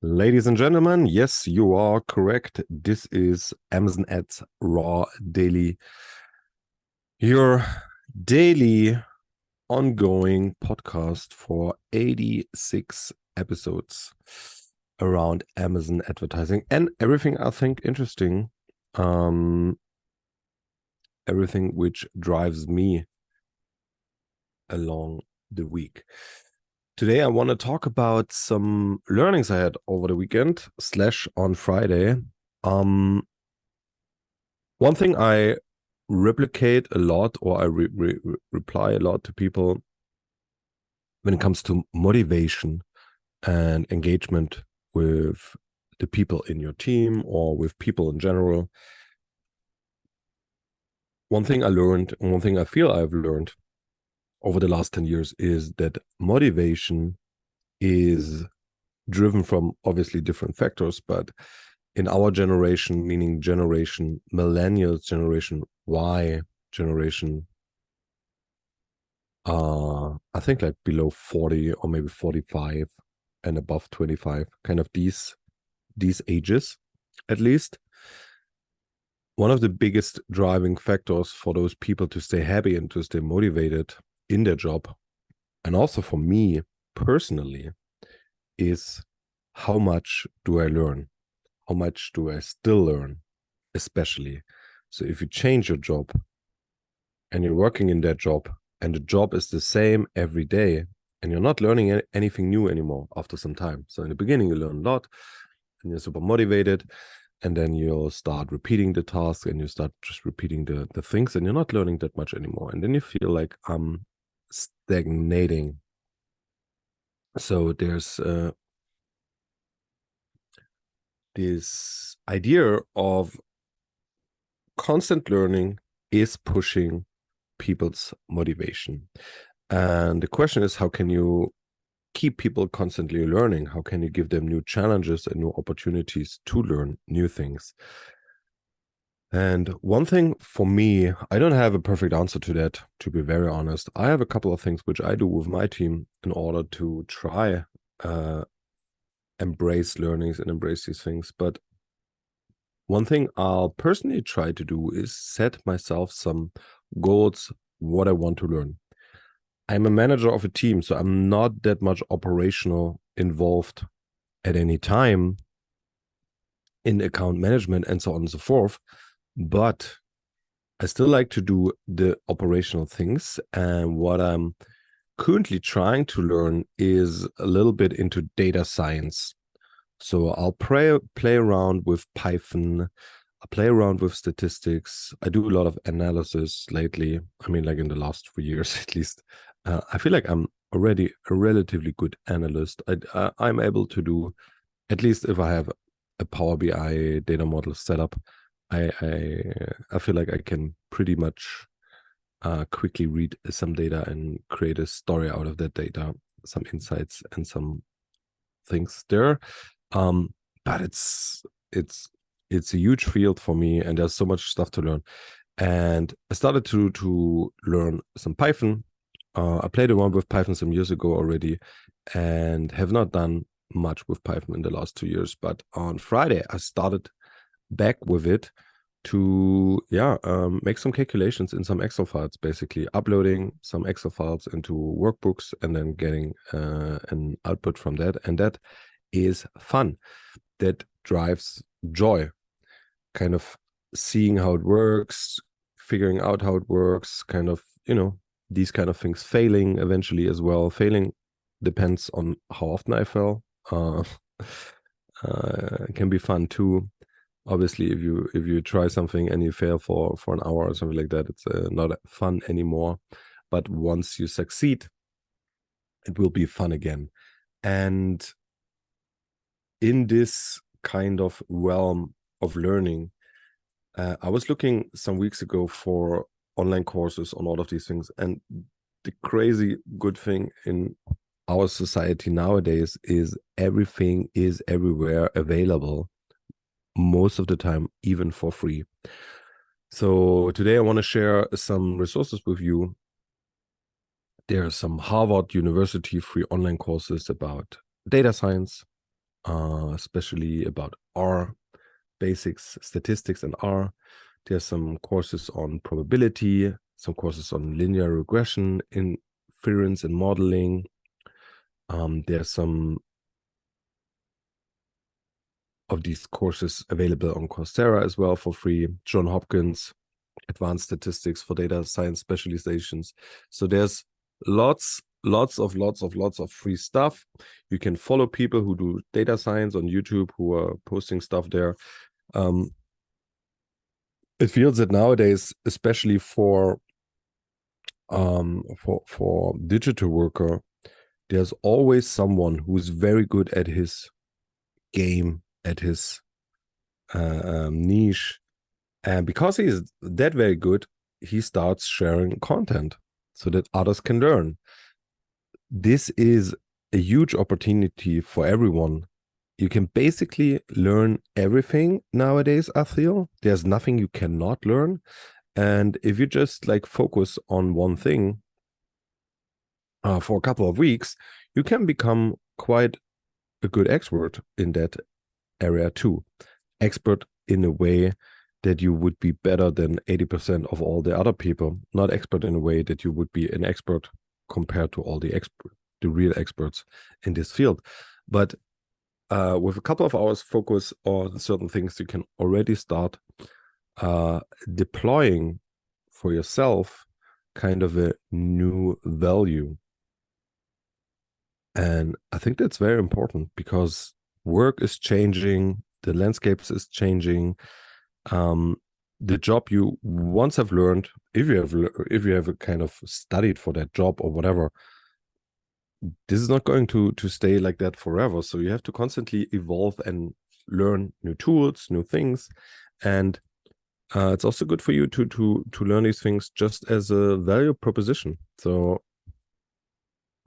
Ladies and gentlemen, yes, you are correct. This is Amazon Ads Raw Daily, your daily ongoing podcast for 86 episodes around Amazon advertising and everything I think interesting, um, everything which drives me along the week. Today, I want to talk about some learnings I had over the weekend / on Friday. One thing I replicate a lot, or I reply a lot to people when it comes to motivation and engagement with the people in your team or with people in general. One thing I learned, and one thing I feel I've learned over the last 10 years is that motivation is driven from obviously different factors, but in our generation, meaning generation millennials, generation Y, generation I think like below 40 or maybe 45 and above 25, kind of these ages at least. One of the biggest driving factors for those people to stay happy and to stay motivated in their job, and also for me personally, is how much do I learn? How much do I still learn, especially? So if you change your job and you're working in that job and the job is the same every day and you're not learning anything new anymore after some time. So in the beginning, you learn a lot and you're super motivated. And then you'll start repeating the task and you start just repeating the things and you're not learning that much anymore. And then you feel like I'm stagnating. So there's this idea of constant learning is pushing people's motivation. And the question is, how can you keep people constantly learning? How can you give them new challenges and new opportunities to learn new things? And one thing for me, I don't have a perfect answer to that, to be very honest. I have a couple of things which I do with my team in order to try embrace learnings and embrace these things. But one thing I'll personally try to do is set myself some goals, what I want to learn. I'm a manager of a team, so I'm not that much operational involved at any time in account management and so on and so forth. But I still like to do the operational things. And what I'm currently trying to learn is a little bit into data science. So I'll play around with Python. I play around with statistics. I do a lot of analysis lately. I mean, like in the last 3 years at least. I feel like I'm already a relatively good analyst. I'm able to do, at least if I have a Power BI data model set up, I feel like I can pretty much quickly read some data and create a story out of that data, some insights and some things there. But it's a huge field for me, and there's so much stuff to learn. And I started to learn some Python. I played around with Python some years ago already, and have not done much with Python in the last 2 years. But on Friday, I started back with it to make some calculations in some Excel files, basically uploading some Excel files into workbooks and then getting an output from that. And that is fun. That drives joy, kind of seeing how it works, figuring out how it works, kind of, these kind of things, failing eventually as well. Failing depends on how often I fail. It can be fun too. Obviously, if you try something and you fail for an hour or something like that, it's not fun anymore. But once you succeed, it will be fun again. And in this kind of realm of learning, I was looking some weeks ago for online courses on all of these things. And the crazy good thing in our society nowadays is everything is everywhere available, most of the time, even for free. So today I want to share some resources with you. There are some Harvard University free online courses about data science. especially about R, basics, statistics and R. There's some courses on probability, some courses on linear regression, inference and modeling. There's some of these courses available on Coursera as well for free. John Hopkins, Advanced Statistics for Data Science Specializations. So there's lots of free stuff. You can follow people who do data science on YouTube, who are posting stuff there. It feels that nowadays, especially for digital worker, there's always someone who's very good at his game, at his niche, and because he's that very good, he starts sharing content so that others can learn. This is a huge opportunity for everyone. You can basically learn everything nowadays, I feel. There's nothing you cannot learn. And if you just like focus on one thing for a couple of weeks, you can become quite a good expert in that area too. Expert in a way that you would be better than 80% of all the other people. Not expert in a way that you would be an expert compared to all the real experts in this field. But with a couple of hours focus on certain things, you can already start deploying for yourself kind of a new value. And I think that's very important because work is changing, the landscapes is changing. The job you once have learned, if you have kind of studied for that job or whatever, this is not going to stay like that forever. So you have to constantly evolve and learn new tools, new things, and it's also good for you to learn these things just as a value proposition. So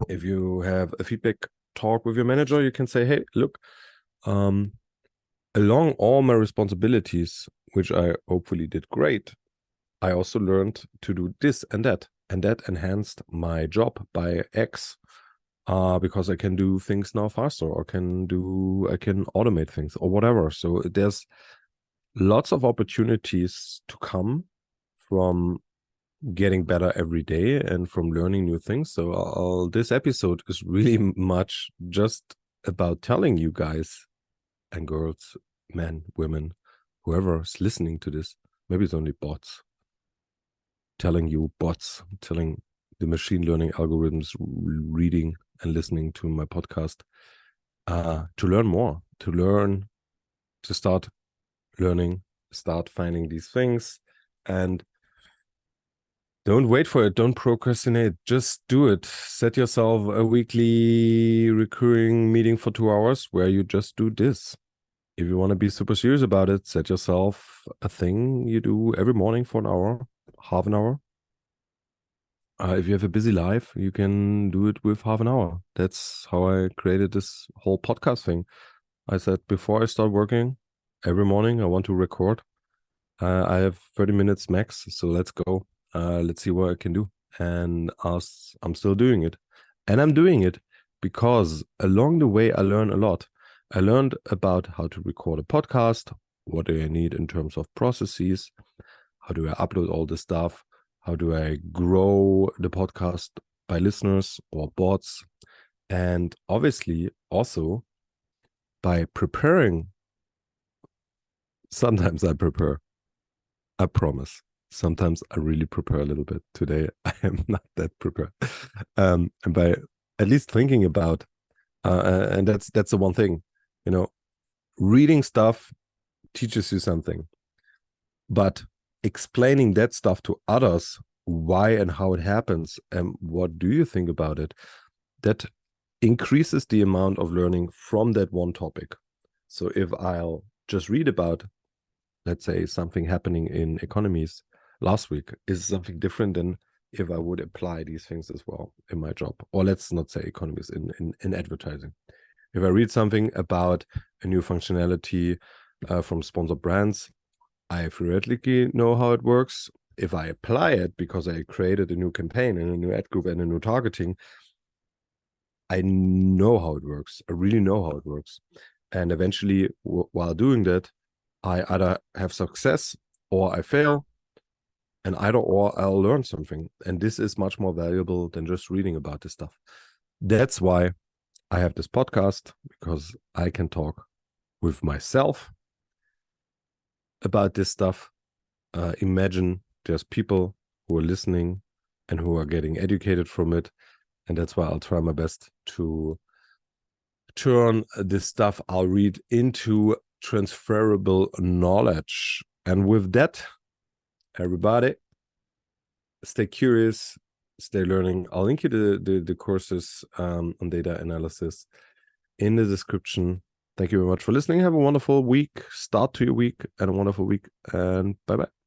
if you have a feedback talk with your manager, you can say, hey, look, along all my responsibilities, which I hopefully did great, I also learned to do this and that enhanced my job by X, because I can do things now faster, or I can automate things or whatever. So there's lots of opportunities to come from getting better every day and from learning new things. So this episode is really much just about telling you guys and girls, men, women, whoever is listening to this, maybe it's only bots, telling the machine learning algorithms reading and listening to my podcast, to learn more, to start learning, start finding these things, and don't wait for it. Don't procrastinate. Just do it. Set yourself a weekly recurring meeting for 2 hours where you just do this. If you want to be super serious about it, set yourself a thing you do every morning for an hour, half an hour. If you have a busy life, you can do it with half an hour. That's how I created this whole podcast thing. I said, before I start working, every morning I want to record. I have 30 minutes max, so let's go. Let's see what I can do. And I'm still doing it. And I'm doing it because along the way, I learn a lot. I learned about how to record a podcast. What do I need in terms of processes? How do I upload all this stuff? How do I grow the podcast by listeners or bots? And obviously also by preparing. Sometimes I prepare. I promise. Sometimes I really prepare a little bit. Today, I am not that prepared. And by at least thinking about, and that's the one thing, reading stuff teaches you something, but explaining that stuff to others, why and how it happens, and what do you think about it, that increases the amount of learning from that one topic. So if I'll just read about, let's say, something happening in economies last week, is something different than if I would apply these things as well in my job. Or let's not say economies, in advertising. If I read something about a new functionality from sponsored brands, I theoretically know how it works. If I apply it because I created a new campaign and a new ad group and a new targeting, I know how it works. I really know how it works. And eventually, while doing that, I either have success or I fail, and either or I'll learn something. And this is much more valuable than just reading about this stuff. That's why I have this podcast, because I can talk with myself about this stuff. Imagine there's people who are listening and who are getting educated from it. And that's why I'll try my best to turn this stuff I'll read into transferable knowledge. And with that, everybody, stay curious, stay learning. I'll link you the courses on data analysis in the description. Thank you very much for listening. Have a wonderful week, start to your week, and a wonderful week. And bye-bye.